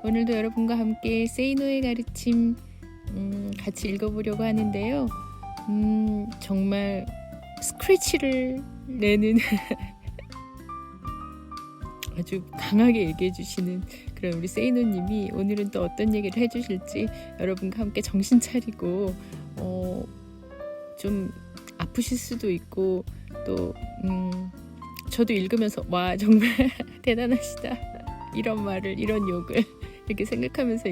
오늘도 여러분과 함께 세이노의 가르침 같이 읽어보려고 하는데요. 정말 스크래치를 내는 아주 강하게 얘기해 주시는 그런 우리 세이노님이 오늘은 또 어떤 얘기를 해주실지 여러분과 함께 정신 차리고 좀 아프실 수도 있고 또 저도 읽으면서 와 정말 대단하시다 이런 말을 이런 욕을 이렇게 생각하면서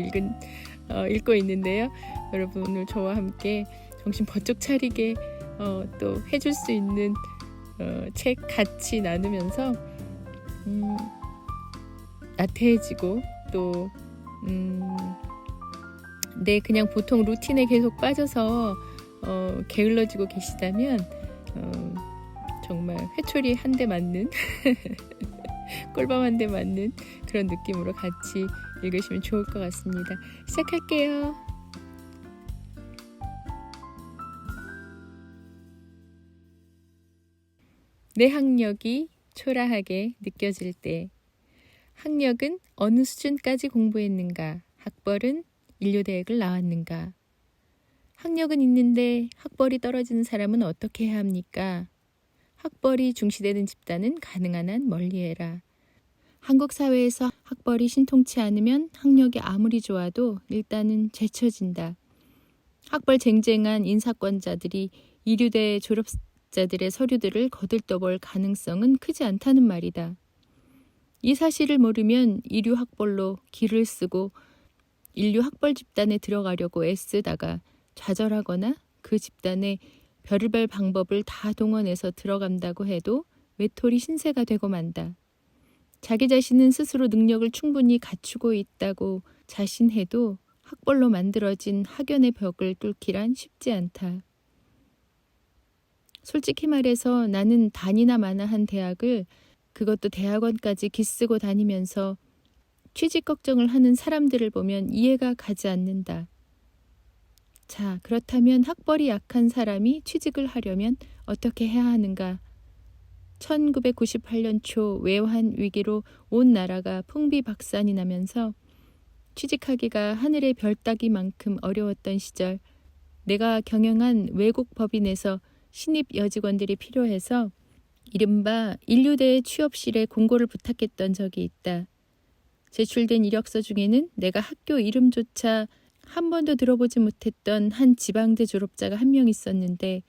읽고 있는데요. 여러분 오늘 저와 함께 정신 번쩍 차리게 또 해줄 수 있는 책 같이 나누면서 나태해지고 또 그냥 보통 루틴에 계속 빠져서 게을러지고 계시다면 정말 회초리 한 대 맞는 꿀밤 한 대 맞는 그런 느낌으로 같이 읽으시면 좋을 것 같습니다. 시작할게요. 내 학력이 초라하게 느껴질 때 학력은 어느 수준까지 공부했는가? 학벌은 인류대학을 나왔는가? 학력은 있는데 학벌이 떨어지는 사람은 어떻게 해야 합니까? 학벌이 중시되는 집단은 가능한 한 멀리해라. 한국 사회에서 학벌이 신통치 않으면 학력이 아무리 좋아도 일단은 제쳐진다. 학벌 쟁쟁한 인사권자들이 이류대 졸업자들의 서류들을 거들떠볼 가능성은 크지 않다는 말이다. 이 사실을 모르면 이류 학벌로 기를 쓰고 인류 학벌 집단에 들어가려고 애쓰다가 좌절하거나 그 집단에 별의별 방법을 다 동원해서 들어간다고 해도 외톨이 신세가 되고 만다. 자기 자신은 스스로 능력을 충분히 갖추고 있다고 자신해도 학벌로 만들어진 학연의 벽을 뚫기란 쉽지 않다. 솔직히 말해서 나는 다니나 마나 한 대학을 그것도 대학원까지 기쓰고 다니면서 취직 걱정을 하는 사람들을 보면 이해가 가지 않는다. 자, 그렇다면 학벌이 약한 사람이 취직을 하려면 어떻게 해야 하는가? 1998년 초 외환 위기로 온 나라가 풍비박산이 나면서 취직하기가 하늘의 별 따기만큼 어려웠던 시절, 내가 경영한 외국 법인에서 신입 여직원들이 필요해서 이른바 인류대 취업실에 공고를 부탁했던 적이 있다. 제출된 이력서 중에는 내가 학교 이름조차 한 번도 들어보지 못했던 한 지방대 졸업자가 한 명 있었는데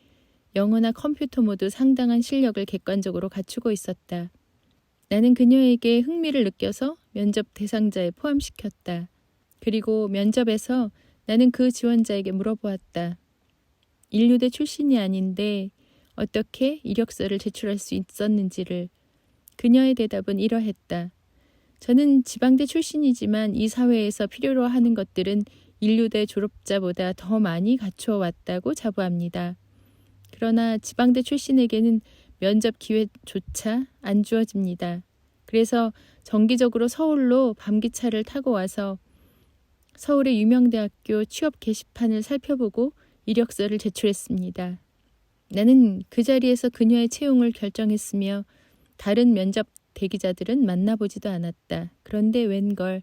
영어나 컴퓨터 모두 상당한 실력을 객관적으로 갖추고 있었다. 나는 그녀에게 흥미를 느껴서 면접 대상자에 포함시켰다. 그리고 면접에서 나는 그 지원자에게 물어보았다. 인류대 출신이 아닌데 어떻게 이력서를 제출할 수 있었는지를. 그녀의 대답은 이러했다. 저는 지방대 출신이지만 이 사회에서 필요로 하는 것들은 인류대 졸업자보다 더 많이 갖추어 왔다고 자부합니다. 그러나 지방대 출신에게는 면접 기회조차 안 주어집니다. 그래서 정기적으로 서울로 밤기차를 타고 와서 서울의 유명 대학교 취업 게시판을 살펴보고 이력서를 제출했습니다. 나는 그 자리에서 그녀의 채용을 결정했으며 다른 면접 대기자들은 만나보지도 않았다. 그런데 웬걸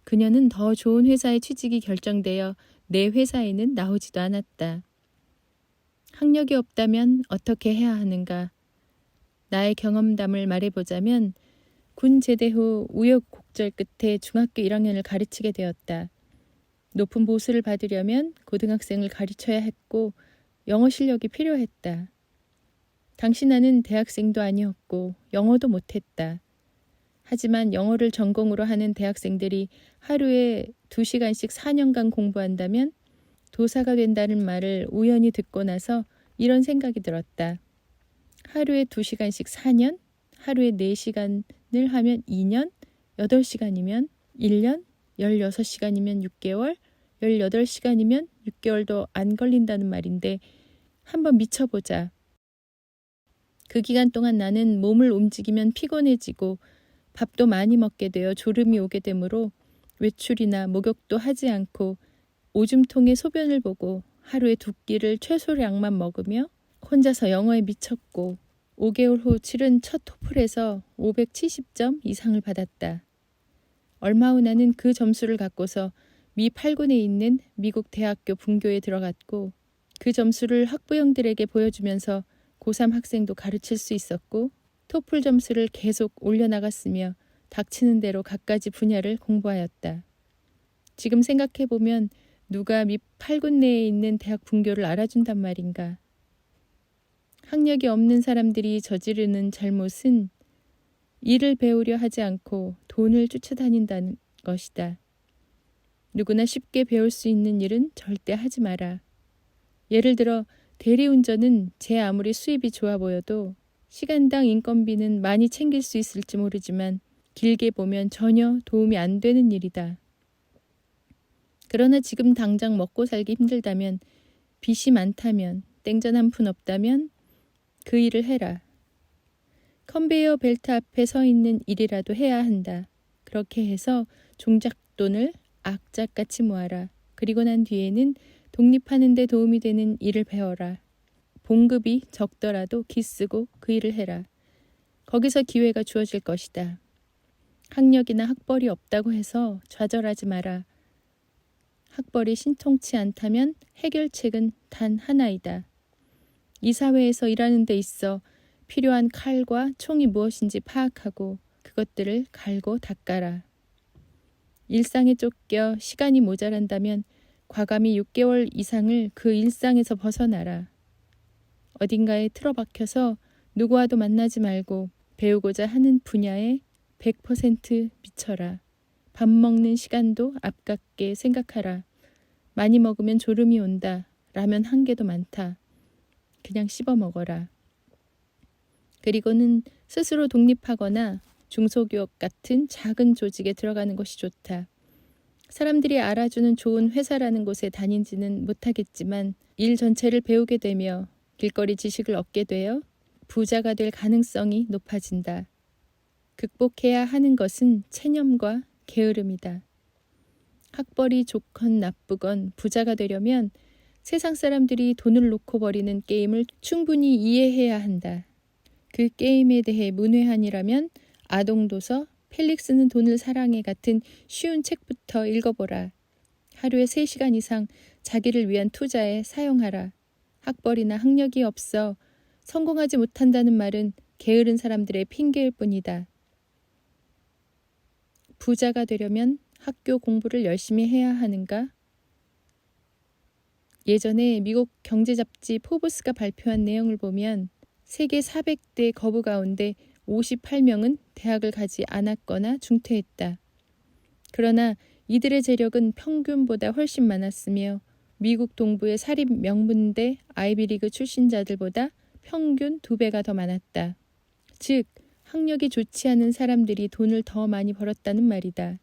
그녀는 더 좋은 회사에 취직이 결정되어 내 회사에는 나오지도 않았다. 학력이 없다면 어떻게 해야 하는가? 나의 경험담을 말해보자면 군 제대 후 우여곡절 끝에 중학교 1학년을 가르치게 되었다. 높은 보수를 받으려면 고등학생을 가르쳐야 했고 영어 실력이 필요했다. 당시 나는 대학생도 아니었고 영어도 못했다. 하지만 영어를 전공으로 하는 대학생들이 하루에 2시간씩 4년간 공부한다면 도사가 된다는 말을 우연히 듣고 나서 이런 생각이 들었다. 하루에 2시간씩 4년, 하루에 4시간을 하면 2년, 8시간이면 1년, 16시간이면 6개월, 18시간이면 6개월도 안 걸린다는 말인데 한번 미쳐보자. 그 기간 동안 나는 몸을 움직이면 피곤해지고 밥도 많이 먹게 되어 졸음이 오게 되므로 외출이나 목욕도 하지 않고 오줌통에 소변을 보고 하루에 2끼를 최소량만 먹으며 혼자서 영어에 미쳤고 5개월 후 치른 첫 토플에서 570점 이상을 받았다. 얼마 후 나는 그 점수를 갖고서 미 8군에 있는 미국 대학교 분교에 들어갔고 그 점수를 학부형들에게 보여주면서 고3 학생도 가르칠 수 있었고 토플 점수를 계속 올려나갔으며 닥치는 대로 갖가지 분야를 공부하였다. 지금 생각해보면 누가 미 8군 내에 있는 대학 분교를 알아준단 말인가. 학력이 없는 사람들이 저지르는 잘못은 일을 배우려 하지 않고 돈을 쫓아다닌다는 것이다. 누구나 쉽게 배울 수 있는 일은 절대 하지 마라. 예를 들어 대리운전은 제 아무리 수입이 좋아 보여도 시간당 인건비는 많이 챙길 수 있을지 모르지만 길게 보면 전혀 도움이 안 되는 일이다. 그러나 지금 당장 먹고 살기 힘들다면, 빚이 많다면, 땡전 한 푼 없다면 그 일을 해라. 컨베이어 벨트 앞에 서 있는 일이라도 해야 한다. 그렇게 해서 종잣돈을 악착같이 모아라. 그리고 난 뒤에는 독립하는 데 도움이 되는 일을 배워라. 봉급이 적더라도 기쓰고 그 일을 해라. 거기서 기회가 주어질 것이다. 학력이나 학벌이 없다고 해서 좌절하지 마라. 학벌이 신통치 않다면 해결책은 단 하나이다. 이 사회에서 일하는 데 있어 필요한 칼과 총이 무엇인지 파악하고 그것들을 갈고 닦아라. 일상에 쫓겨 시간이 모자란다면 과감히 6개월 이상을 그 일상에서 벗어나라. 어딘가에 틀어박혀서 누구와도 만나지 말고 배우고자 하는 분야에 100% 미쳐라. 밥 먹는 시간도 아깝게 생각하라. 많이 먹으면 졸음이 온다. 라면 한 개도 많다. 그냥 씹어 먹어라. 그리고는 스스로 독립하거나 중소기업 같은 작은 조직에 들어가는 것이 좋다. 사람들이 알아주는 좋은 회사라는 곳에 다니지는 못하겠지만 일 전체를 배우게 되며 길거리 지식을 얻게 되어 부자가 될 가능성이 높아진다. 극복해야 하는 것은 체념과 게으름이다. 학벌이 좋건 나쁘건 부자가 되려면 세상 사람들이 돈을 놓고 버리는 게임을 충분히 이해해야 한다. 그 게임에 대해 문외한이라면 아동도서, 펠릭스는 돈을 사랑해 같은 쉬운 책부터 읽어보라. 하루에 3시간 이상 자기를 위한 투자에 사용하라. 학벌이나 학력이 없어 성공하지 못한다는 말은 게으른 사람들의 핑계일 뿐이다. 부자가 되려면 학교 공부를 열심히 해야 하는가? 예전에 미국 경제 잡지 포브스가 발표한 내용을 보면 세계 400대 거부 가운데 58명은 대학을 가지 않았거나 중퇴했다. 그러나 이들의 재력은 평균보다 훨씬 많았으며 미국 동부의 사립 명문대 아이비리그 출신자들보다 평균 2배가 더 많았다. 즉, 학력이 좋지 않은 사람들이 돈을 더 많이 벌었다는 말이다.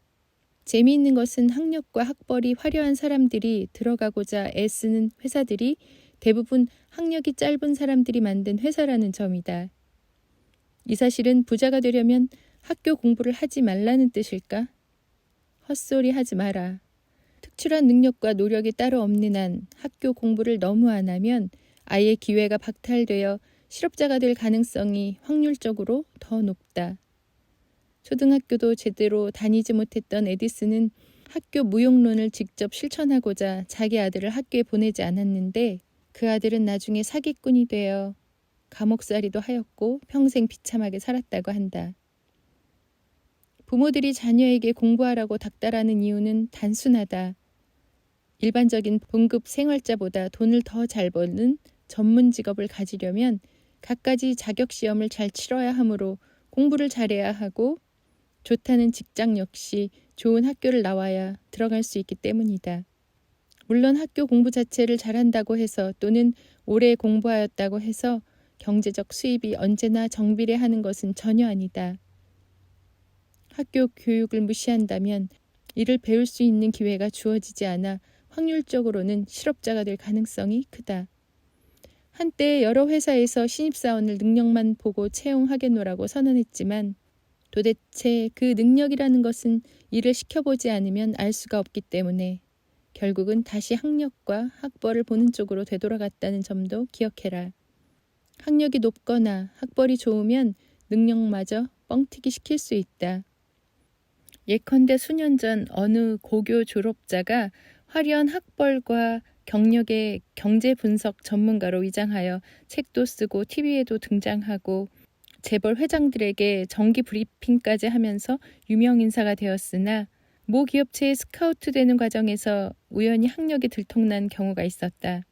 재미있는 것은 학력과 학벌이 화려한 사람들이 들어가고자 애쓰는 회사들이 대부분 학력이 짧은 사람들이 만든 회사라는 점이다. 이 사실은 부자가 되려면 학교 공부를 하지 말라는 뜻일까? 헛소리 하지 마라. 특출한 능력과 노력이 따로 없는 한 학교 공부를 너무 안 하면 아예 기회가 박탈되어 실업자가 될 가능성이 확률적으로 더 높다. 초등학교도 제대로 다니지 못했던 에디슨은 학교 무용론을 직접 실천하고자 자기 아들을 학교에 보내지 않았는데 그 아들은 나중에 사기꾼이 되어 감옥살이도 하였고 평생 비참하게 살았다고 한다. 부모들이 자녀에게 공부하라고 닥달하는 이유는 단순하다. 일반적인 봉급 생활자보다 돈을 더 잘 버는 전문 직업을 가지려면 갖가지 자격시험을 잘 치러야 하므로 공부를 잘해야 하고 좋다는 직장 역시 좋은 학교를 나와야 들어갈 수 있기 때문이다. 물론 학교 공부 자체를 잘한다고 해서 또는 오래 공부하였다고 해서 경제적 수입이 언제나 정비례하는 것은 전혀 아니다. 학교 교육을 무시한다면 이를 배울 수 있는 기회가 주어지지 않아 확률적으로는 실업자가 될 가능성이 크다. 한때 여러 회사에서 신입사원을 능력만 보고 채용하겠노라고 선언했지만 도대체 그 능력이라는 것은 일을 시켜보지 않으면 알 수가 없기 때문에 결국은 다시 학력과 학벌을 보는 쪽으로 되돌아갔다는 점도 기억해라. 학력이 높거나 학벌이 좋으면 능력마저 뻥튀기 시킬 수 있다. 예컨대 수년 전 어느 고교 졸업자가 화려한 학벌과 경력의 경제 분석 전문가로 위장하여 책도 쓰고 TV에도 등장하고 재벌 회장들에게 정기 브리핑까지 하면서 유명 인사가 되었으나 모 기업체에 스카우트 되는 과정에서 우연히 학력이 들통난 경우가 있었다.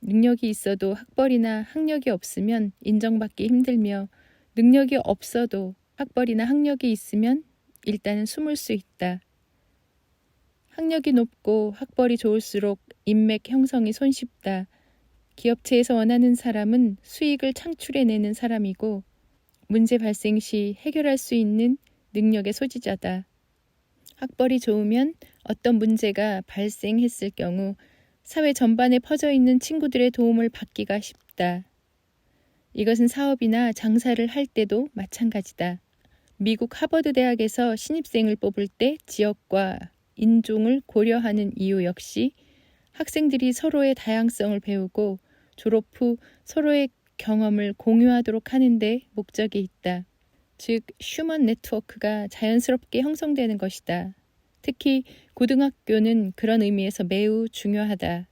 능력이 있어도 학벌이나 학력이 없으면 인정받기 힘들며 능력이 없어도 학벌이나 학력이 있으면 일단은 숨을 수 있다. 학력이 높고 학벌이 좋을수록 인맥 형성이 손쉽다. 기업체에서 원하는 사람은 수익을 창출해내는 사람이고 문제 발생 시 해결할 수 있는 능력의 소지자다. 학벌이 좋으면 어떤 문제가 발생했을 경우 사회 전반에 퍼져 있는 친구들의 도움을 받기가 쉽다. 이것은 사업이나 장사를 할 때도 마찬가지다. 미국 하버드 대학에서 신입생을 뽑을 때 지역과 인종을 고려하는 이유 역시 학생들이 서로의 다양성을 배우고 졸업 후 서로의 경험을 공유하도록 하는 데 목적이 있다. 즉, 휴먼 네트워크가 자연스럽게 형성되는 것이다. 특히 고등학교는 그런 의미에서 매우 중요하다.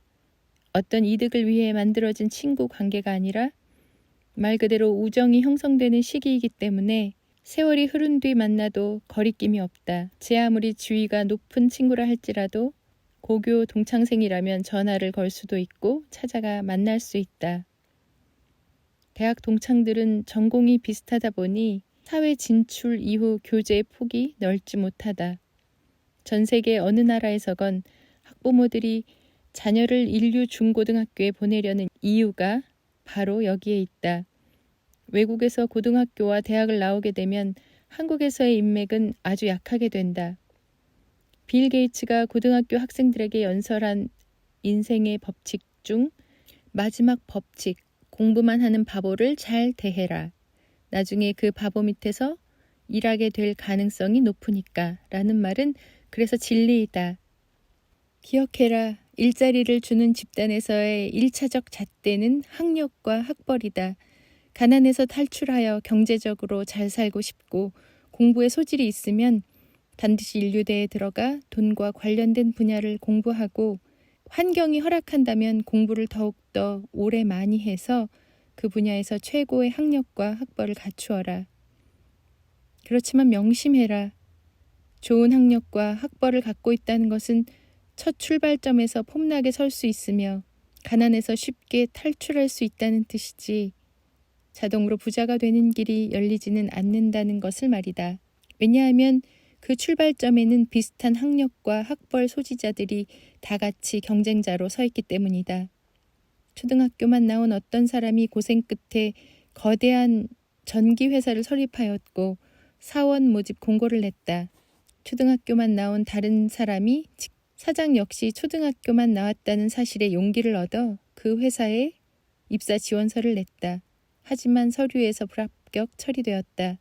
어떤 이득을 위해 만들어진 친구 관계가 아니라 말 그대로 우정이 형성되는 시기이기 때문에 세월이 흐른 뒤 만나도 거리낌이 없다. 제 아무리 지위가 높은 친구라 할지라도 고교 동창생이라면 전화를 걸 수도 있고 찾아가 만날 수 있다. 대학 동창들은 전공이 비슷하다 보니 사회 진출 이후 교제의 폭이 넓지 못하다. 전 세계 어느 나라에서건 학부모들이 자녀를 인류 중고등학교에 보내려는 이유가 바로 여기에 있다. 외국에서 고등학교와 대학을 나오게 되면 한국에서의 인맥은 아주 약하게 된다. 빌 게이츠가 고등학교 학생들에게 연설한 인생의 법칙 중 마지막 법칙, 공부만 하는 바보를 잘 대해라. 나중에 그 바보 밑에서 일하게 될 가능성이 높으니까 라는 말은 그래서 진리이다. 기억해라. 일자리를 주는 집단에서의 1차적 잣대는 학력과 학벌이다. 가난에서 탈출하여 경제적으로 잘 살고 싶고 공부에 소질이 있으면 반드시 인류대에 들어가 돈과 관련된 분야를 공부하고 환경이 허락한다면 공부를 더욱더 오래 많이 해서 그 분야에서 최고의 학력과 학벌을 갖추어라. 그렇지만 명심해라. 좋은 학력과 학벌을 갖고 있다는 것은 첫 출발점에서 폼나게 설 수 있으며 가난에서 쉽게 탈출할 수 있다는 뜻이지 자동으로 부자가 되는 길이 열리지는 않는다는 것을 말이다. 왜냐하면 그 출발점에는 비슷한 학력과 학벌 소지자들이 다 같이 경쟁자로 서 있기 때문이다. 초등학교만 나온 어떤 사람이 고생 끝에 거대한 전기회사를 설립하였고 사원 모집 공고를 냈다. 초등학교만 나온 다른 사람이 사장 역시 초등학교만 나왔다는 사실에 용기를 얻어 그 회사에 입사 지원서를 냈다. 하지만 서류에서 불합격 처리되었다.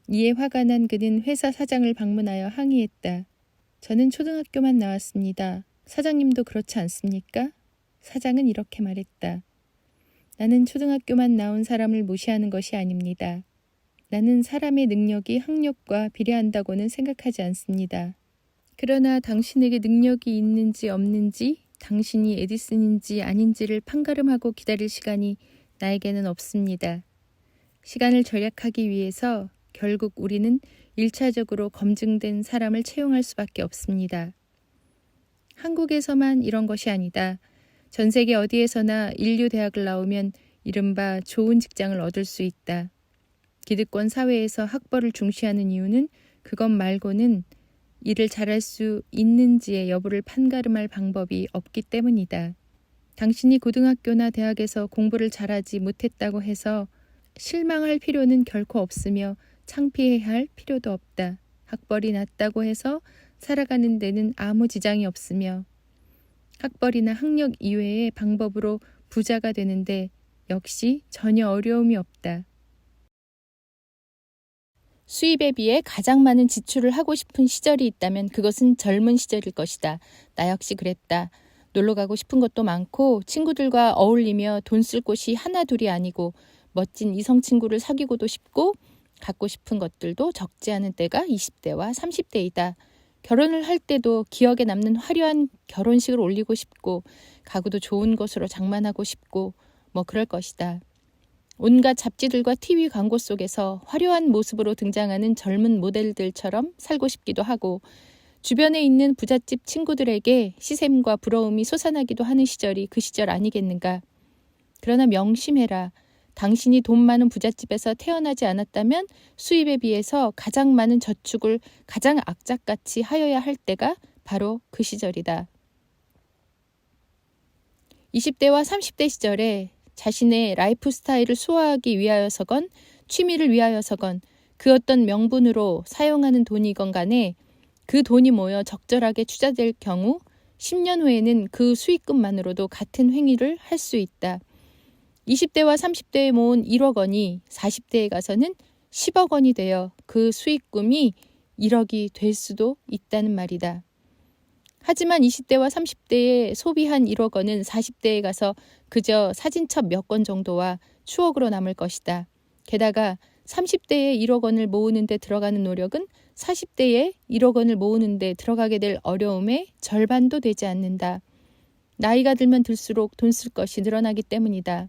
이에 화가 난 그는 회사 사장을 방문하여 항의했다. 저는 초등학교만 나왔습니다. 사장님도 그렇지 않습니까? 사장은 이렇게 말했다. 나는 초등학교만 나온 사람을 무시하는 것이 아닙니다. 나는 사람의 능력이 학력과 비례한다고는 생각하지 않습니다. 그러나 당신에게 능력이 있는지 없는지, 당신이 에디슨인지 아닌지를 판가름하고 기다릴 시간이 나에게는 없습니다. 시간을 절약하기 위해서 결국 우리는 1차적으로 검증된 사람을 채용할 수밖에 없습니다. 한국에서만 이런 것이 아니다. 전 세계 어디에서나 인류 대학을 나오면 이른바 좋은 직장을 얻을 수 있다. 기득권 사회에서 학벌을 중시하는 이유는 그것 말고는 일을 잘할 수 있는지의 여부를 판가름할 방법이 없기 때문이다. 당신이 고등학교나 대학에서 공부를 잘하지 못했다고 해서 실망할 필요는 결코 없으며 창피해야 할 필요도 없다. 학벌이 낮다고 해서 살아가는 데는 아무 지장이 없으며 학벌이나 학력 이외의 방법으로 부자가 되는데 역시 전혀 어려움이 없다. 수입에 비해 가장 많은 지출을 하고 싶은 시절이 있다면 그것은 젊은 시절일 것이다. 나 역시 그랬다. 놀러 가고 싶은 것도 많고 친구들과 어울리며 돈 쓸 곳이 하나 둘이 아니고 멋진 이성 친구를 사귀고도 싶고 갖고 싶은 것들도 적지 않은 때가 20대와 30대이다. 결혼을 할 때도 기억에 남는 화려한 결혼식을 올리고 싶고 가구도 좋은 것으로 장만하고 싶고 뭐 그럴 것이다. 온갖 잡지들과 TV 광고 속에서 화려한 모습으로 등장하는 젊은 모델들처럼 살고 싶기도 하고 주변에 있는 부잣집 친구들에게 시샘과 부러움이 솟아나기도 하는 시절이 그 시절 아니겠는가. 그러나 명심해라. 당신이 돈 많은 부잣집에서 태어나지 않았다면 수입에 비해서 가장 많은 저축을 가장 악착같이 하여야 할 때가 바로 그 시절이다. 20대와 30대 시절에 자신의 라이프 스타일을 소화하기 위하여서건 취미를 위하여서건 그 어떤 명분으로 사용하는 돈이건 간에 그 돈이 모여 적절하게 투자될 경우 10년 후에는 그 수익금만으로도 같은 행위를 할 수 있다. 20대와 30대에 모은 1억 원이 40대에 가서는 10억 원이 되어 그 수익금이 1억이 될 수도 있다는 말이다. 하지만 20대와 30대에 소비한 1억 원은 40대에 가서 그저 사진첩 몇 권 정도와 추억으로 남을 것이다. 게다가 30대에 1억 원을 모으는 데 들어가는 노력은 40대에 1억 원을 모으는 데 들어가게 될 어려움의 절반도 되지 않는다. 나이가 들면 들수록 돈 쓸 것이 늘어나기 때문이다.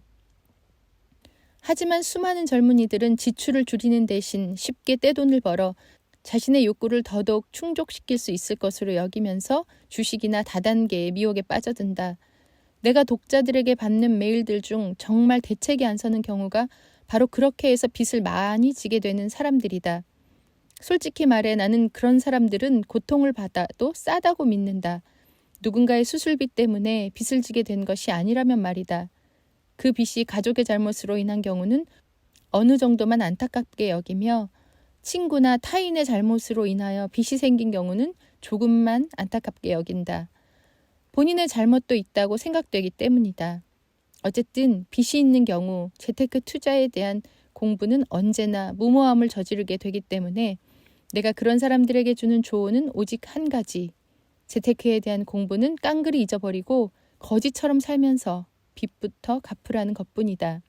하지만 수많은 젊은이들은 지출을 줄이는 대신 쉽게 떼돈을 벌어 자신의 욕구를 더더욱 충족시킬 수 있을 것으로 여기면서 주식이나 다단계의 미혹에 빠져든다. 내가 독자들에게 받는 메일들 중 정말 대책이 안 서는 경우가 바로 그렇게 해서 빚을 많이 지게 되는 사람들이다. 솔직히 말해 나는 그런 사람들은 고통을 받아도 싸다고 믿는다. 누군가의 수술비 때문에 빚을 지게 된 것이 아니라면 말이다. 그 빚이 가족의 잘못으로 인한 경우는 어느 정도만 안타깝게 여기며 친구나 타인의 잘못으로 인하여 빚이 생긴 경우는 조금만 안타깝게 여긴다. 본인의 잘못도 있다고 생각되기 때문이다. 어쨌든 빚이 있는 경우 재테크 투자에 대한 공부는 언제나 무모함을 저지르게 되기 때문에 내가 그런 사람들에게 주는 조언은 오직 한 가지. 재테크에 대한 공부는 깡그리 잊어버리고 거지처럼 살면서 빚부터 갚으라는 것뿐이다.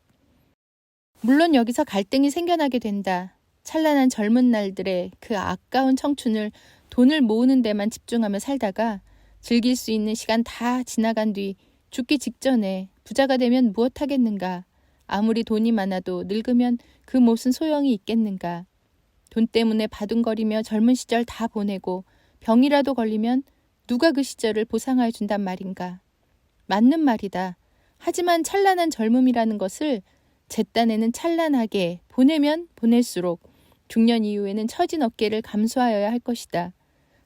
물론 여기서 갈등이 생겨나게 된다. 찬란한 젊은 날들의 그 아까운 청춘을 돈을 모으는 데만 집중하며 살다가 즐길 수 있는 시간 다 지나간 뒤 죽기 직전에 부자가 되면 무엇하겠는가. 아무리 돈이 많아도 늙으면 그 무슨 소용이 있겠는가. 돈 때문에 바둥거리며 젊은 시절 다 보내고 병이라도 걸리면 누가 그 시절을 보상해 준단 말인가. 맞는 말이다. 하지만 찬란한 젊음이라는 것을 제 딴에는 찬란하게 보내면 보낼수록 중년 이후에는 처진 어깨를 감수하여야 할 것이다.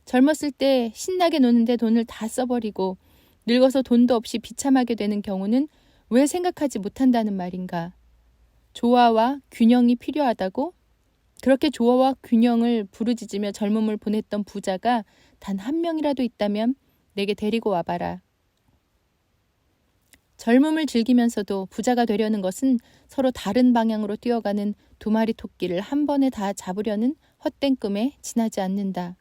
젊었을 때 신나게 노는데 돈을 다 써버리고 늙어서 돈도 없이 비참하게 되는 경우는 왜 생각하지 못한다는 말인가. 조화와 균형이 필요하다고? 그렇게 조화와 균형을 부르짖으며 젊음을 보냈던 부자가 단 한 명이라도 있다면 내게 데리고 와봐라. 젊음을 즐기면서도 부자가 되려는 것은 서로 다른 방향으로 뛰어가는 두 마리 토끼를 한 번에 다 잡으려는 헛된 꿈에 지나지 않는다.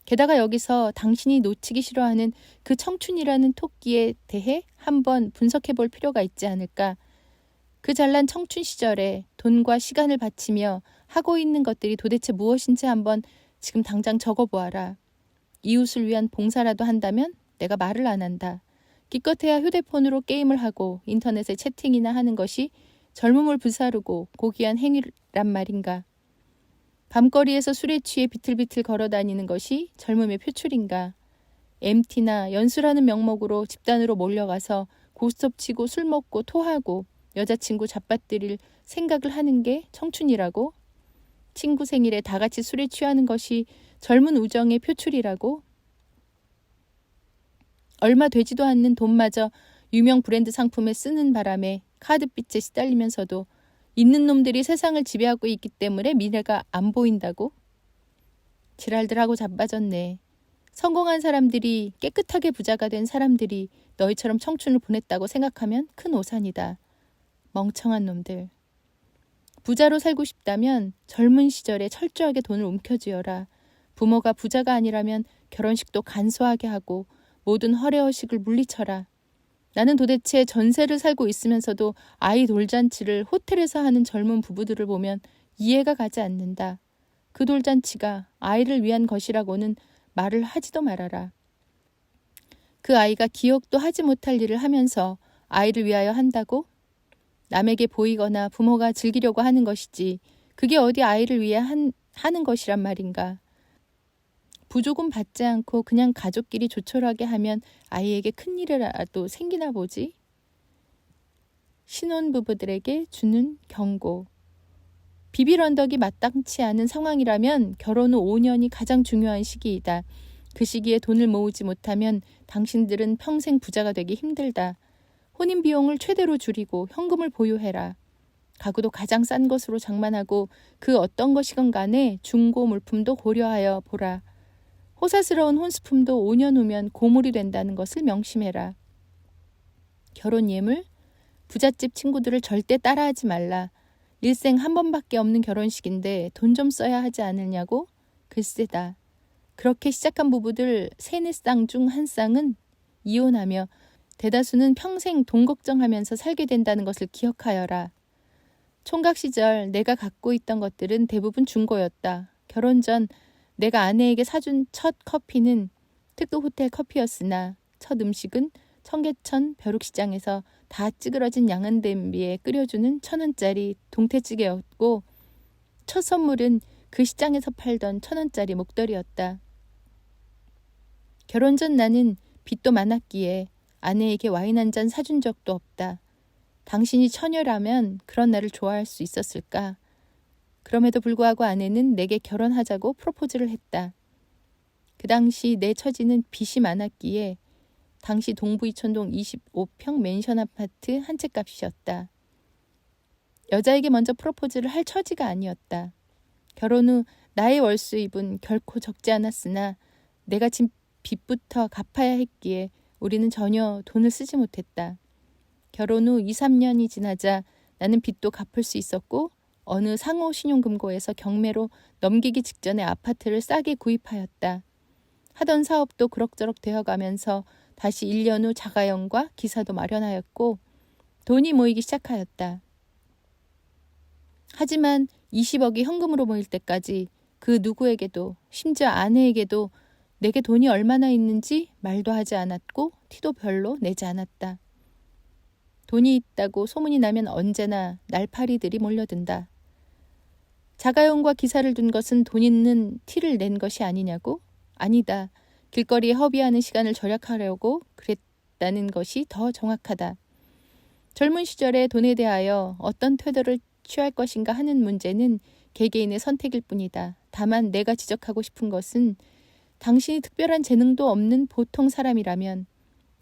게다가 여기서 당신이 놓치기 싫어하는 그 청춘이라는 토끼에 대해 한번 분석해 볼 필요가 있지 않을까. 그 잘난 청춘 시절에 돈과 시간을 바치며 하고 있는 것들이 도대체 무엇인지 한번 지금 당장 적어보아라. 이웃을 위한 봉사라도 한다면 내가 말을 안 한다. 기껏해야 휴대폰으로 게임을 하고 인터넷에 채팅이나 하는 것이 젊음을 불사르고 고귀한 행위란 말인가. 밤거리에서 술에 취해 비틀비틀 걸어다니는 것이 젊음의 표출인가. MT나 연수라는 명목으로 집단으로 몰려가서 고스톱 치고 술 먹고 토하고 여자친구 잡아뜨릴 생각을 하는 게 청춘이라고? 친구 생일에 다 같이 술에 취하는 것이 젊은 우정의 표출이라고? 얼마 되지도 않는 돈마저 유명 브랜드 상품에 쓰는 바람에 카드빚에 시달리면서도 있는 놈들이 세상을 지배하고 있기 때문에 미래가 안 보인다고? 지랄들 하고 자빠졌네. 성공한 사람들이, 깨끗하게 부자가 된 사람들이 너희처럼 청춘을 보냈다고 생각하면 큰 오산이다. 멍청한 놈들. 부자로 살고 싶다면 젊은 시절에 철저하게 돈을 움켜쥐어라. 부모가 부자가 아니라면 결혼식도 간소하게 하고 모든 허례허식을 물리쳐라. 나는 도대체 전세를 살고 있으면서도 아이 돌잔치를 호텔에서 하는 젊은 부부들을 보면 이해가 가지 않는다. 그 돌잔치가 아이를 위한 것이라고는 말을 하지도 말아라. 그 아이가 기억도 하지 못할 일을 하면서 아이를 위하여 한다고? 남에게 보이거나 부모가 즐기려고 하는 것이지 그게 어디 아이를 위해 하는 것이란 말인가. 부조금 받지 않고 그냥 가족끼리 조촐하게 하면 아이에게 큰일이라도 생기나 보지? 신혼부부들에게 주는 경고. 비빌 언덕이 마땅치 않은 상황이라면 결혼 후 5년이 가장 중요한 시기이다. 그 시기에 돈을 모으지 못하면 당신들은 평생 부자가 되기 힘들다. 혼인 비용을 최대로 줄이고 현금을 보유해라. 가구도 가장 싼 것으로 장만하고 그 어떤 것이건 간에 중고 물품도 고려하여 보라. 호사스러운 혼수품도 5년 후면 고물이 된다는 것을 명심해라. 결혼 예물? 부잣집 친구들을 절대 따라하지 말라. 일생 한 번밖에 없는 결혼식인데 돈 좀 써야 하지 않으냐고? 글쎄다. 그렇게 시작한 부부들 3-4쌍 중 1쌍은 이혼하며 대다수는 평생 돈 걱정하면서 살게 된다는 것을 기억하여라. 총각 시절 내가 갖고 있던 것들은 대부분 중고였다. 결혼 전 내가 아내에게 사준 첫 커피는 특급 호텔 커피였으나 첫 음식은 청계천 벼룩시장에서 다 찌그러진 양은 냄비에 끓여주는 1,000원짜리 동태찌개였고 첫 선물은 그 시장에서 팔던 1,000원짜리 목도리였다. 결혼 전 나는 빚도 많았기에 아내에게 와인 한 잔 사준 적도 없다. 당신이 처녀라면 그런 나를 좋아할 수 있었을까? 그럼에도 불구하고 아내는 내게 결혼하자고 프로포즈를 했다. 그 당시 내 처지는 빚이 많았기에 당시 동부이천동 25평 맨션 아파트 한 채 값이었다. 여자에게 먼저 프로포즈를 할 처지가 아니었다. 결혼 후 나의 월수입은 결코 적지 않았으나 내가 진 빚부터 갚아야 했기에 우리는 전혀 돈을 쓰지 못했다. 결혼 후 2-3년이 지나자 나는 빚도 갚을 수 있었고 어느 상호 신용금고에서 경매로 넘기기 직전에 아파트를 싸게 구입하였다. 하던 사업도 그럭저럭 되어가면서 다시 1년 후 자가용과 기사도 마련하였고 돈이 모이기 시작하였다. 하지만 20억이 현금으로 모일 때까지 그 누구에게도 심지어 아내에게도 내게 돈이 얼마나 있는지 말도 하지 않았고 티도 별로 내지 않았다. 돈이 있다고 소문이 나면 언제나 날파리들이 몰려든다. 자가용과 기사를 둔 것은 돈 있는 티를 낸 것이 아니냐고? 아니다. 길거리에 허비하는 시간을 절약하려고 그랬다는 것이 더 정확하다. 젊은 시절에 돈에 대하여 어떤 태도를 취할 것인가 하는 문제는 개개인의 선택일 뿐이다. 다만 내가 지적하고 싶은 것은 당신이 특별한 재능도 없는 보통 사람이라면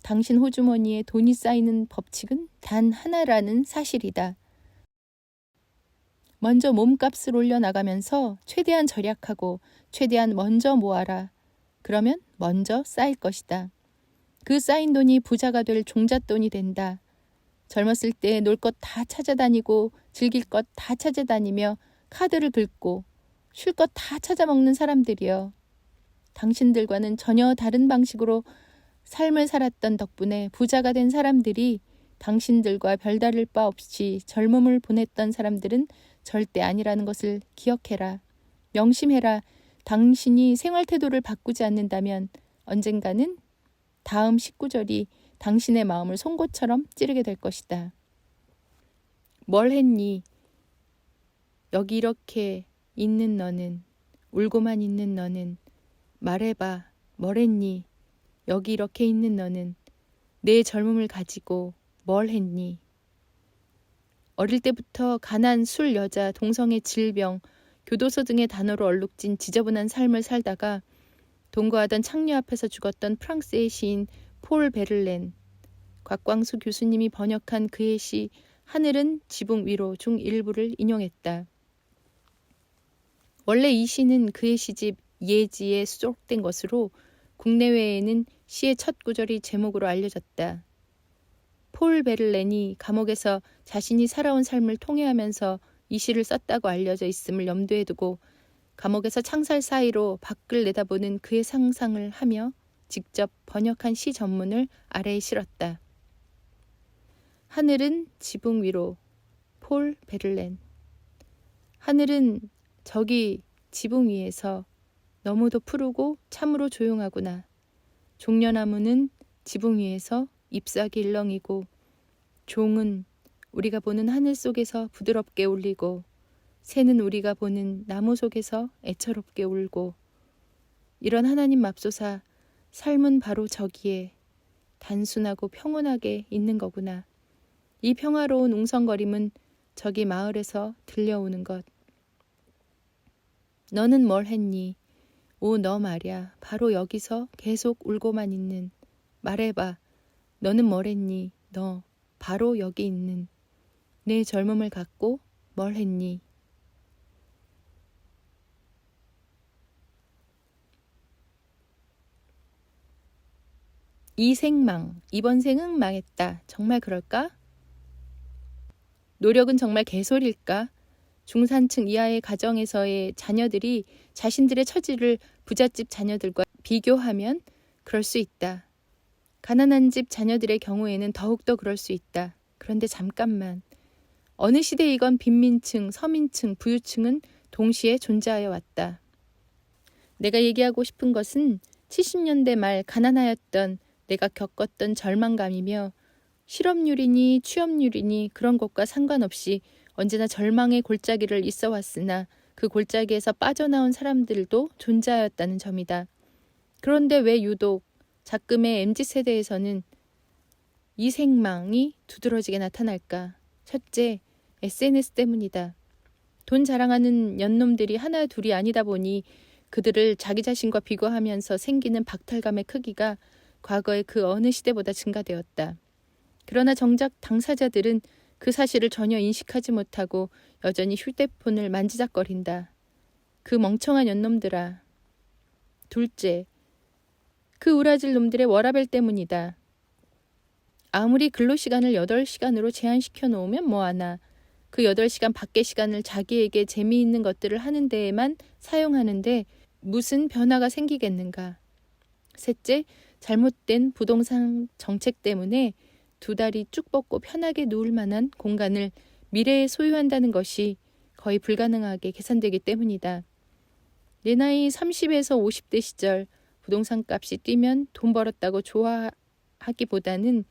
당신 호주머니에 돈이 쌓이는 법칙은 단 하나라는 사실이다. 먼저 몸값을 올려나가면서 최대한 절약하고 최대한 먼저 모아라. 그러면 먼저 쌓일 것이다. 그 쌓인 돈이 부자가 될 종잣돈이 된다. 젊었을 때 놀 것 다 찾아다니고 즐길 것 다 찾아다니며 카드를 긁고 쉴 것 다 찾아먹는 사람들이여. 당신들과는 전혀 다른 방식으로 삶을 살았던 덕분에 부자가 된 사람들이 당신들과 별다를 바 없이 젊음을 보냈던 사람들은 절대 아니라는 것을 기억해라. 명심해라. 당신이 생활 태도를 바꾸지 않는다면 언젠가는 다음 19절이 당신의 마음을 송곳처럼 찌르게 될 것이다. 뭘 했니? 여기 이렇게 있는 너는, 울고만 있는 너는, 말해봐. 뭘 했니? 여기 이렇게 있는 너는 내 젊음을 가지고 뭘 했니? 어릴 때부터 가난, 술, 여자, 동성애, 질병, 교도소 등의 단어로 얼룩진 지저분한 삶을 살다가 동거하던 창녀 앞에서 죽었던 프랑스의 시인 폴 베를렌, 곽광수 교수님이 번역한 그의 시 하늘은 지붕 위로 중 일부를 인용했다. 원래 이 시는 그의 시집 예지에 수록된 것으로 국내외에는 시의 첫 구절이 제목으로 알려졌다. 폴 베를렌이 감옥에서 자신이 살아온 삶을 통회하면서 이 시를 썼다고 알려져 있음을 염두에 두고 감옥에서 창살 사이로 밖을 내다보는 그의 상상을 하며 직접 번역한 시 전문을 아래에 실었다. 하늘은 지붕 위로 폴 베를렌. 하늘은 저기 지붕 위에서 너무도 푸르고 참으로 조용하구나. 종려나무는 지붕 위에서 잎사귀 일렁이고 종은 우리가 보는 하늘 속에서 부드럽게 울리고 새는 우리가 보는 나무 속에서 애처롭게 울고 이런 하나님 맙소사 삶은 바로 저기에 단순하고 평온하게 있는 거구나. 이 평화로운 웅성거림은 저기 마을에서 들려오는 것. 너는 뭘 했니? 오, 너 말야. 바로 여기서 계속 울고만 있는. 말해봐. 너는 뭘 했니? 너 바로 여기 있는. 내 젊음을 갖고 뭘 했니? 이 생망, 이번 생은 망했다. 정말 그럴까? 노력은 정말 개소리일까? 중산층 이하의 가정에서의 자녀들이 자신들의 처지를 부잣집 자녀들과 비교하면 그럴 수 있다. 가난한 집 자녀들의 경우에는 더욱더 그럴 수 있다. 그런데 잠깐만. 어느 시대이건 빈민층, 서민층, 부유층은 동시에 존재하여 왔다. 내가 얘기하고 싶은 것은 70년대 말 가난하였던 내가 겪었던 절망감이며 실업률이니 취업률이니 그런 것과 상관없이 언제나 절망의 골짜기를 있어 왔으나 그 골짜기에서 빠져나온 사람들도 존재하였다는 점이다. 그런데 왜 유독 작금의 MZ세대에서는 이 생망이 두드러지게 나타날까? 첫째, SNS 때문이다. 돈 자랑하는 연놈들이 하나 둘이 아니다 보니 그들을 자기 자신과 비교하면서 생기는 박탈감의 크기가 과거의 그 어느 시대보다 증가되었다. 그러나 정작 당사자들은 그 사실을 전혀 인식하지 못하고 여전히 휴대폰을 만지작거린다. 그 멍청한 연놈들아. 둘째, 그 우라질 놈들의 워라밸 때문이다. 아무리 근로시간을 8시간으로 제한시켜 놓으면 뭐하나. 그 8시간 밖의 시간을 자기에게 재미있는 것들을 하는 데에만 사용하는데 무슨 변화가 생기겠는가. 셋째, 잘못된 부동산 정책 때문에 두 다리 쭉 뻗고 편하게 누울 만한 공간을 미래에 소유한다는 것이 거의 불가능하게 계산되기 때문이다. 내 나이 30에서 50대 시절 부동산 값이 뛰면 돈 벌었다고 좋아하기보다는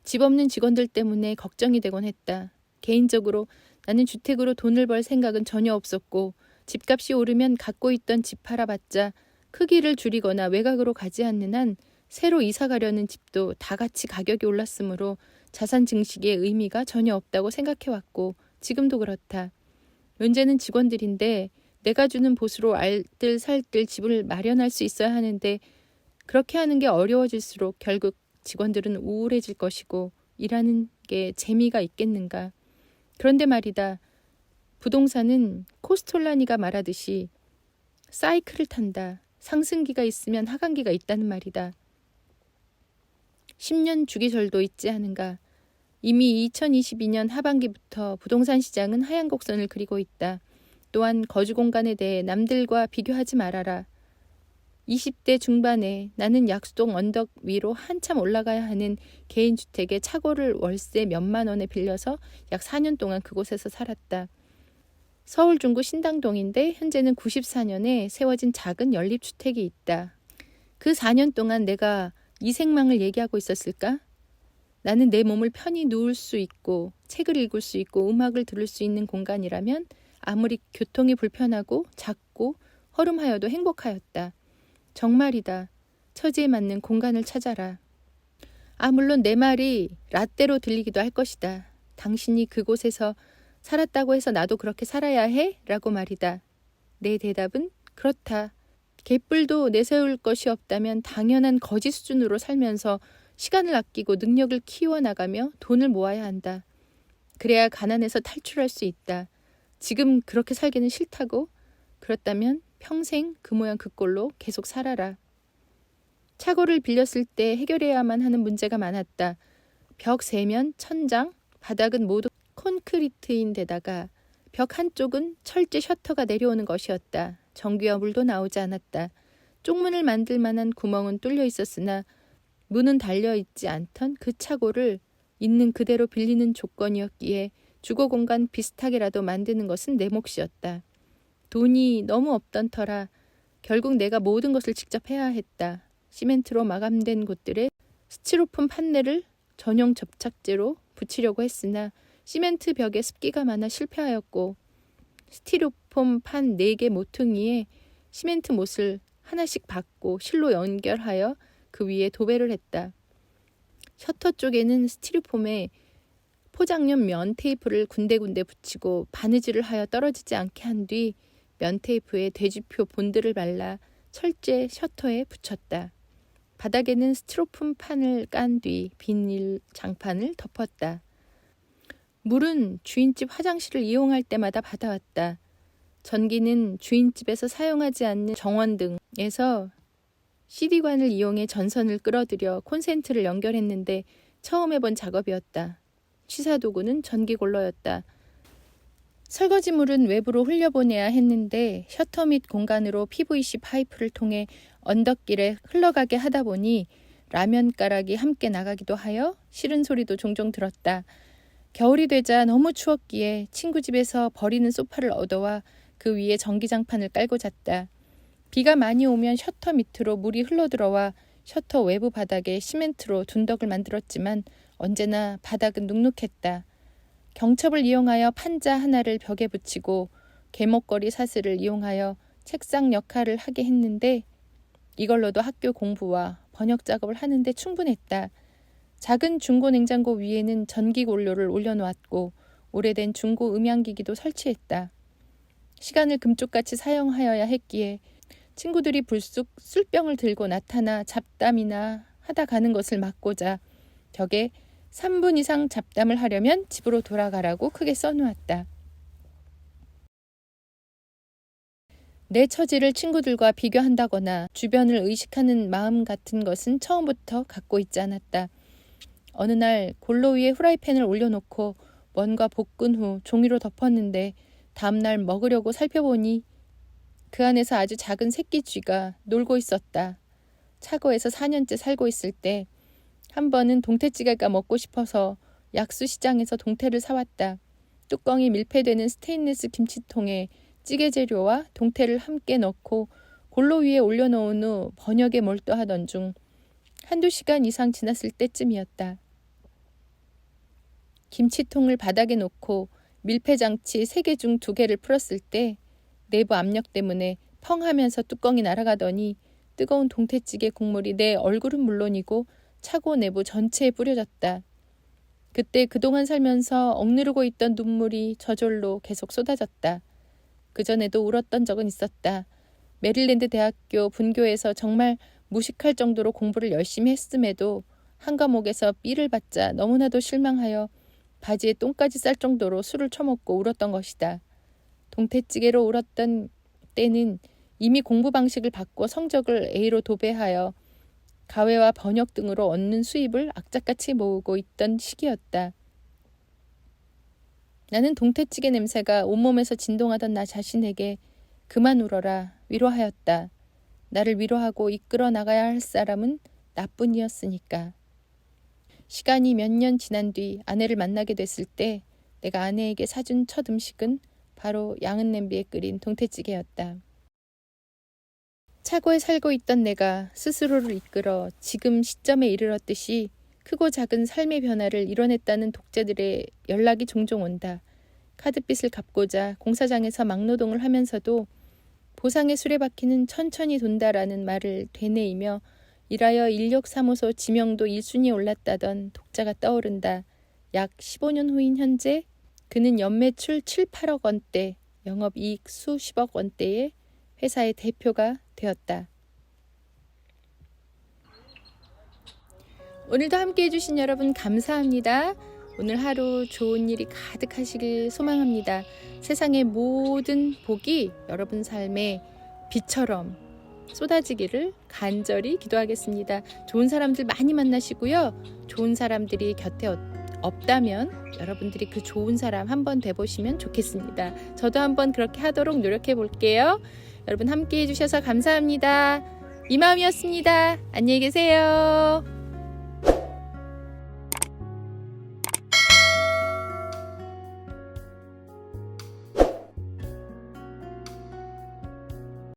집 없는 직원들 때문에 걱정이 되곤 했다. 개인적으로 나는 주택으로 돈을 벌 생각은 전혀 없었고 집값이 오르면 갖고 있던 집 팔아봤자 크기를 줄이거나 외곽으로 가지 않는 한 새로 이사 가려는 집도 다 같이 가격이 올랐으므로 자산 증식의 의미가 전혀 없다고 생각해왔고 지금도 그렇다. 문제는 직원들인데 내가 주는 보수로 알뜰살뜰 집을 마련할 수 있어야 하는데 그렇게 하는 게 어려워질수록 결국 직원들은 우울해질 것이고 일하는 게 재미가 있겠는가. 그런데 말이다. 부동산은 코스톨라니가 말하듯이 사이클을 탄다. 상승기가 있으면 하강기가 있다는 말이다. 10년 주기설도 있지 않은가. 이미 2022년 하반기부터 부동산 시장은 하얀 곡선을 그리고 있다. 또한 거주 공간에 대해 남들과 비교하지 말아라. 20대 중반에 나는 약수동 언덕 위로 한참 올라가야 하는 개인주택의 차고를 월세 몇만 원에 빌려서 약 4년 동안 그곳에서 살았다. 서울 중구 신당동인데 현재는 94년에 세워진 작은 연립주택이 있다. 그 4년 동안 내가 이 생망을 얘기하고 있었을까? 나는 내 몸을 편히 누울 수 있고 책을 읽을 수 있고 음악을 들을 수 있는 공간이라면 아무리 교통이 불편하고 작고 허름하여도 행복하였다. 정말이다. 처지에 맞는 공간을 찾아라. 물론 내 말이 라떼로 들리기도 할 것이다. 당신이 그곳에서 살았다고 해서 나도 그렇게 살아야 해? 라고 말이다. 내 대답은 그렇다. 개뿔도 내세울 것이 없다면 당연한 거지 수준으로 살면서 시간을 아끼고 능력을 키워나가며 돈을 모아야 한다. 그래야 가난에서 탈출할 수 있다. 지금 그렇게 살기는 싫다고? 그렇다면 평생 그 모양 그 꼴로 계속 살아라. 차고를 빌렸을 때 해결해야만 하는 문제가 많았다. 벽 세면 천장, 바닥은 모두 콘크리트인 데다가 벽 한쪽은 철제 셔터가 내려오는 것이었다. 전기와 물도 나오지 않았다. 쪽문을 만들 만한 구멍은 뚫려 있었으나 문은 달려있지 않던 그 차고를 있는 그대로 빌리는 조건이었기에 주거 공간 비슷하게라도 만드는 것은 내 몫이었다. 돈이 너무 없던 터라 결국 내가 모든 것을 직접 해야 했다. 시멘트로 마감된 곳들에 스티로폼 판넬을 전용 접착제로 붙이려고 했으나 시멘트 벽에 습기가 많아 실패하였고 스티로폼 판 4개 모퉁이에 시멘트 못을 하나씩 박고 실로 연결하여 그 위에 도배를 했다. 셔터 쪽에는 스티로폼에 포장용 면 테이프를 군데군데 붙이고 바느질을 하여 떨어지지 않게 한 뒤 면 테이프에 돼지표 본드를 발라 철제 셔터에 붙였다. 바닥에는 스티로폼 판을 깐 뒤 비닐 장판을 덮었다. 물은 주인집 화장실을 이용할 때마다 받아왔다. 전기는 주인집에서 사용하지 않는 정원등에서 CD관을 이용해 전선을 끌어들여 콘센트를 연결했는데 처음 해본 작업이었다. 취사도구는 전기골로였다. 설거지물은 외부로 흘려보내야 했는데 셔터 및 공간으로 PVC 파이프를 통해 언덕길에 흘러가게 하다 보니 라면가락이 함께 나가기도 하여 싫은 소리도 종종 들었다. 겨울이 되자 너무 추웠기에 친구 집에서 버리는 소파를 얻어와 그 위에 전기장판을 깔고 잤다. 비가 많이 오면 셔터 밑으로 물이 흘러들어와 셔터 외부 바닥에 시멘트로 둔덕을 만들었지만 언제나 바닥은 눅눅했다. 경첩을 이용하여 판자 하나를 벽에 붙이고 개목걸이 사슬을 이용하여 책상 역할을 하게 했는데 이걸로도 학교 공부와 번역 작업을 하는데 충분했다. 작은 중고 냉장고 위에는 전기골로를 올려놓았고 오래된 중고 음향기기도 설치했다. 시간을 금쪽같이 사용하여야 했기에 친구들이 불쑥 술병을 들고 나타나 잡담이나 하다 가는 것을 막고자 벽에 3분 이상 잡담을 하려면 집으로 돌아가라고 크게 써놓았다. 내 처지를 친구들과 비교한다거나 주변을 의식하는 마음 같은 것은 처음부터 갖고 있지 않았다. 어느 날 골로 위에 후라이팬을 올려놓고 뭔가 볶은 후 종이로 덮었는데 다음날 먹으려고 살펴보니 그 안에서 아주 작은 새끼 쥐가 놀고 있었다. 차고에서 4년째 살고 있을 때 한 번은 동태찌개가 먹고 싶어서 약수시장에서 동태를 사왔다. 뚜껑이 밀폐되는 스테인리스 김치통에 찌개 재료와 동태를 함께 넣고 골로 위에 올려놓은 후 번역에 몰두하던 중 한두 시간 이상 지났을 때쯤이었다. 김치통을 바닥에 놓고 밀폐장치 3개 중 2개를 풀었을 때 내부 압력 때문에 펑 하면서 뚜껑이 날아가더니 뜨거운 동태찌개 국물이 내 얼굴은 물론이고 차고 내부 전체에 뿌려졌다. 그때 그동안 살면서 억누르고 있던 눈물이 저절로 계속 쏟아졌다. 그전에도 울었던 적은 있었다. 메릴랜드 대학교 분교에서 정말 무식할 정도로 공부를 열심히 했음에도 한 과목에서 B를 받자 너무나도 실망하여 바지에 똥까지 쌀 정도로 술을 처먹고 울었던 것이다. 동태찌개로 울었던 때는 이미 공부 방식을 바꿔 성적을 A로 도배하여 가외와 번역 등으로 얻는 수입을 악착같이 모으고 있던 시기였다. 나는 동태찌개 냄새가 온몸에서 진동하던 나 자신에게 그만 울어라 위로하였다. 나를 위로하고 이끌어 나가야 할 사람은 나뿐이었으니까. 시간이 몇 년 지난 뒤 아내를 만나게 됐을 때 내가 아내에게 사준 첫 음식은 바로 양은 냄비에 끓인 동태찌개였다. 차고에 살고 있던 내가 스스로를 이끌어 지금 시점에 이르렀듯이 크고 작은 삶의 변화를 이뤄냈다는 독자들의 연락이 종종 온다. 카드빚을 갚고자 공사장에서 막노동을 하면서도 보상의 수레바퀴는 천천히 돈다라는 말을 되뇌이며 일하여 인력사무소 지명도 1순위에 올랐다던 독자가 떠오른다. 약 15년 후인 현재 그는 연매출 7, 8억 원대, 영업이익 수십억 원대의 회사의 대표가 되었다. 오늘도 함께 해주신 여러분 감사합니다. 오늘 하루 좋은 일이 가득하시길 소망합니다. 세상의 모든 복이 여러분 삶에 비처럼 쏟아지기를 간절히 기도하겠습니다. 좋은 사람들 많이 만나시고요. 좋은 사람들이 곁에 없다면 여러분들이 그 좋은 사람 한번 돼보시면 좋겠습니다. 저도 한번 그렇게 하도록 노력해 볼게요. 여러분 함께 해주셔서 감사합니다. 이마음이었습니다. 안녕히 계세요.